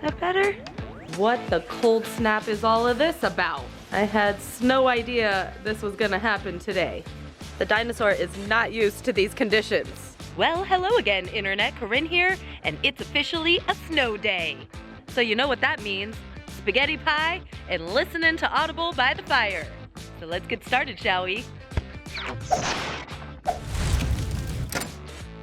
That better? What the cold snap is all of this about? I had no idea this was gonna happen today. The dinosaur is not used to these conditions. Well, hello again, Internet. Corinne here, and it's officially a snow day. So you know what that means. Spaghetti pie and listening to Audible by the fire. So let's get started, shall we?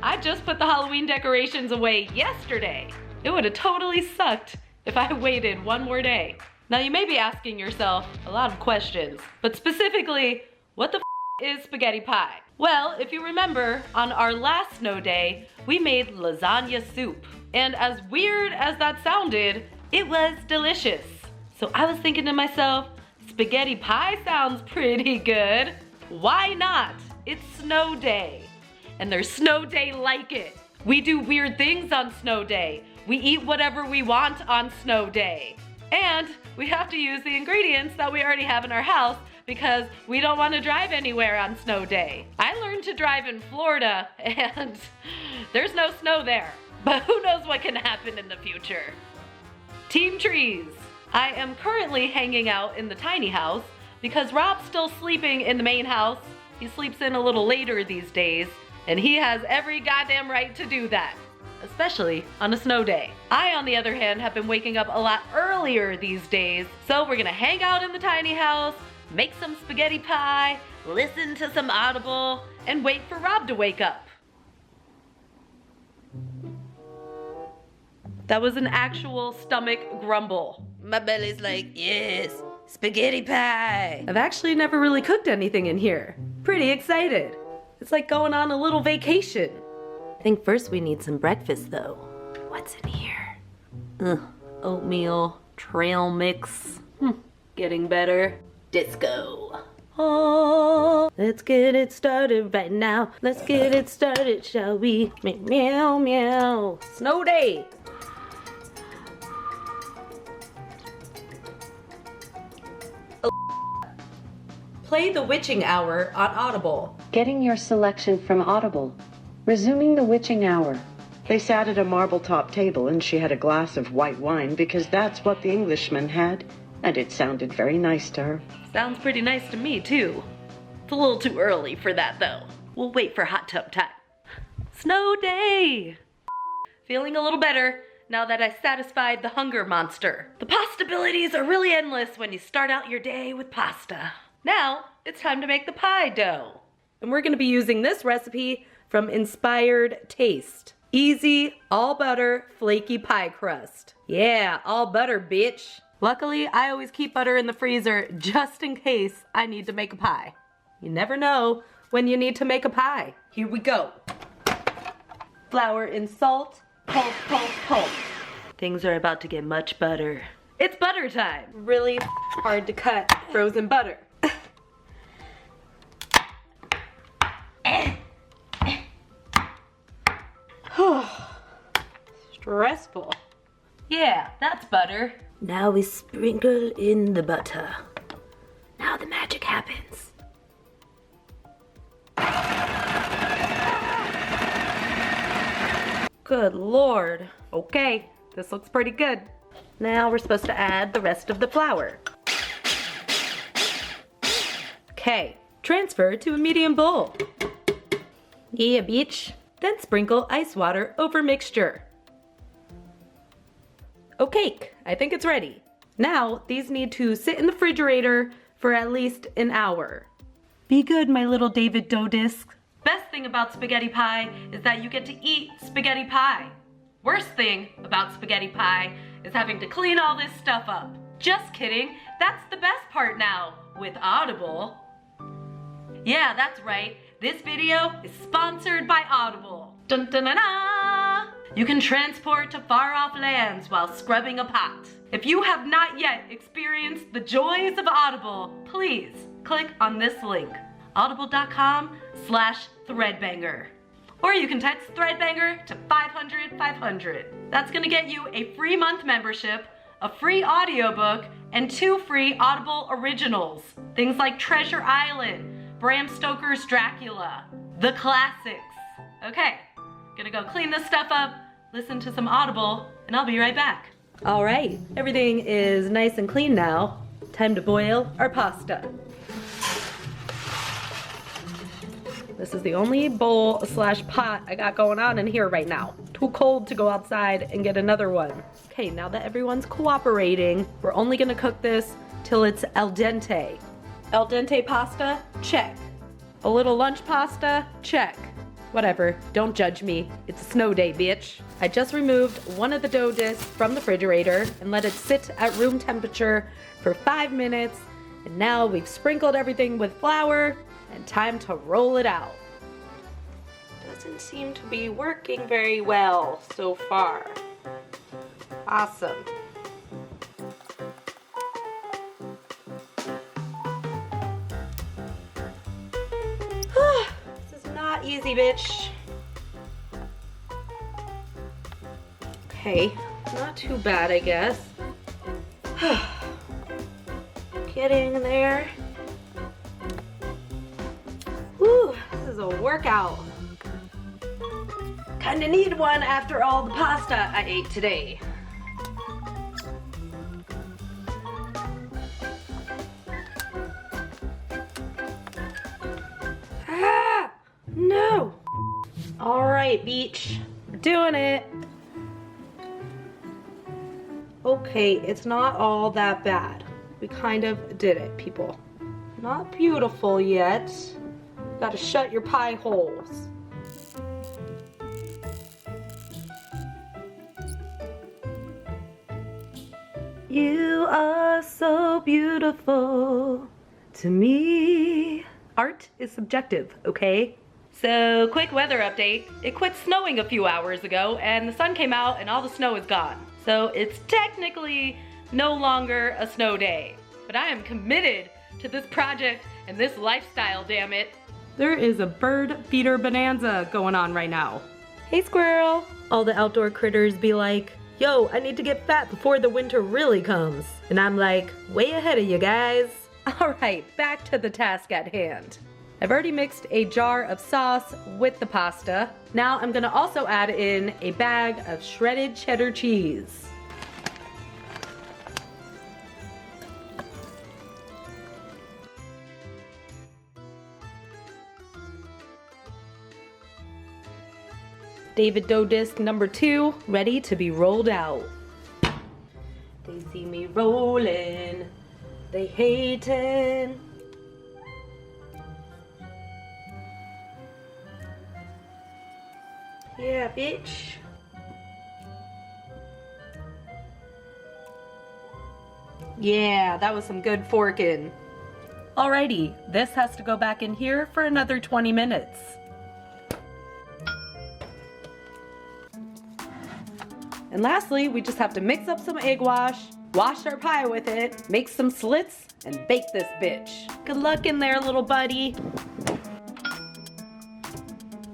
I just put the Halloween decorations away yesterday. It would have totally sucked if I waited one more day. Now you may be asking yourself a lot of questions, but specifically, what the is spaghetti pie? Well, if you remember, on our last snow day, we made lasagna soup. And as weird as that sounded, it was delicious. So I was thinking to myself, spaghetti pie sounds pretty good. Why not? It's snow day. And there's snow day like it. We do weird things on snow day. We eat whatever we want on snow day. And we have to use the ingredients that we already have in our house because we don't want to drive anywhere on snow day. I learned to drive in Florida and there's no snow there. But who knows what can happen in the future. Team trees. I am currently hanging out in the tiny house because Rob's still sleeping in the main house. He sleeps in a little later these days, and he has every goddamn right to do that, especially on a snow day. I, on the other hand, have been waking up a lot earlier these days, so we're gonna hang out in the tiny house, make some spaghetti pie, listen to some Audible, and wait for Rob to wake up. That was an actual stomach grumble. My belly's like, yes, spaghetti pie. I've actually never really cooked anything in here. Pretty excited. It's like going on a little vacation. I think first we need some breakfast though. What's in here? Oatmeal, trail mix. Getting better. Disco. Oh, let's get it started right now. Let's get it started, shall we? Meow, meow. Snow day. Play The Witching Hour on Audible. Getting your selection from Audible. Resuming The Witching Hour. They sat at a marble-top table and she had a glass of white wine because that's what the Englishman had, and it sounded very nice to her. Sounds pretty nice to me, too. It's a little too early for that, though. We'll wait for hot tub time. Snow day! Feeling a little better now that I satisfied the hunger monster. The possibilities are really endless when you start out your day with pasta. Now, it's time to make the pie dough. And we're gonna be using this recipe from Inspired Taste. Easy, all butter, flaky pie crust. Yeah, all butter, bitch. Luckily, I always keep butter in the freezer just in case I need to make a pie. You never know when you need to make a pie. Here we go. Flour and salt, pulse, pulse, pulse. Things are about to get much better. It's butter time. Really hard to cut frozen butter. Stressful. Yeah, that's butter. Now we sprinkle in the butter. Now the magic happens. Good Lord. Okay, this looks pretty good. Now we're supposed to add the rest of the flour. Okay, transfer to a medium bowl. Yeah, bitch. Then sprinkle ice water over mixture. Okay, I think it's ready. Now, these need to sit in the refrigerator for at least an hour. Be good, my little David dough disc. Best thing about spaghetti pie is that you get to eat spaghetti pie. Worst thing about spaghetti pie is having to clean all this stuff up. Just kidding, that's the best part now with Audible. Yeah, that's right. This video is sponsored by Audible. Dun dun dun dun! You can transport to far-off lands while scrubbing a pot. If you have not yet experienced the joys of Audible, please click on this link, audible.com/ThreadBanger. Or you can text ThreadBanger to 500-500. That's gonna get you a free month membership, a free audiobook, and 2 free Audible originals. Things like Treasure Island, Bram Stoker's Dracula, the classics. Okay, gonna go clean this stuff up, listen to some Audible, and I'll be right back. All right, everything is nice and clean now. Time to boil our pasta. This is the only bowl / pot I got going on in here right now. Too cold to go outside and get another one. Okay, now that everyone's cooperating, we're only gonna cook this till it's al dente. Al dente pasta? Check. A little lunch pasta? Check. Whatever, don't judge me. It's a snow day, bitch. I just removed one of the dough discs from the refrigerator and let it sit at room temperature for 5 minutes. And now we've sprinkled everything with flour and time to roll it out. Doesn't seem to be working very well so far. Awesome. This is not easy, bitch. Okay, not too bad, I guess. Getting there. Whew, this is a workout. Kinda need one after all the pasta I ate today. Ah! No! Alright, beach. We're doing it. Okay, it's not all that bad. We kind of did it, people. Not beautiful yet. Gotta shut your pie holes. You are so beautiful to me. Art is subjective, okay? So, quick weather update. It quit snowing a few hours ago and the sun came out and all the snow is gone. So it's technically no longer a snow day. But I am committed to this project and this lifestyle, damn it. There is a bird feeder bonanza going on right now. Hey squirrel. All the outdoor critters be like, yo, I need to get fat before the winter really comes. And I'm like, way ahead of you guys. All right, back to the task at hand. I've already mixed a jar of sauce with the pasta. Now I'm gonna also add in a bag of shredded cheddar cheese. David dough disc number 2, ready to be rolled out. They see me rolling, they hating. Yeah, bitch. Yeah, that was some good forking. Alrighty, this has to go back in here for another 20 minutes. And lastly, we just have to mix up some egg wash our pie with it, make some slits, and bake this bitch. Good luck in there, little buddy.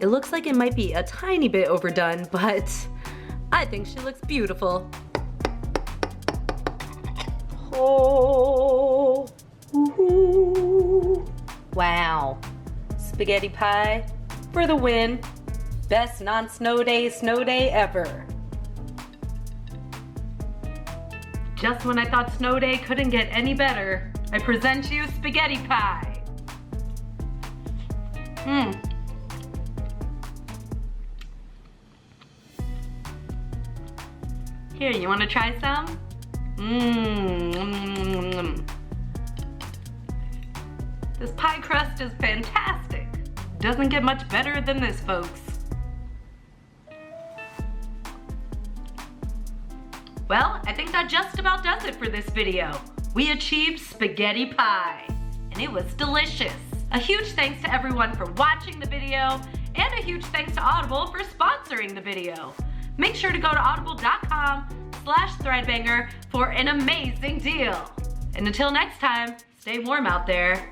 It looks like it might be a tiny bit overdone, but I think she looks beautiful. Oh, ooh. Wow. Spaghetti pie for the win. Best non-snow day ever. Just when I thought snow day couldn't get any better, I present you spaghetti pie. Here, you want to try some? This pie crust is fantastic. Doesn't get much better than this, folks. Well, I think that just about does it for this video. We achieved spaghetti pie, and it was delicious. A huge thanks to everyone for watching the video, and a huge thanks to Audible for sponsoring the video. Make sure to go to audible.com/ThreadBanger for an amazing deal. And until next time, stay warm out there.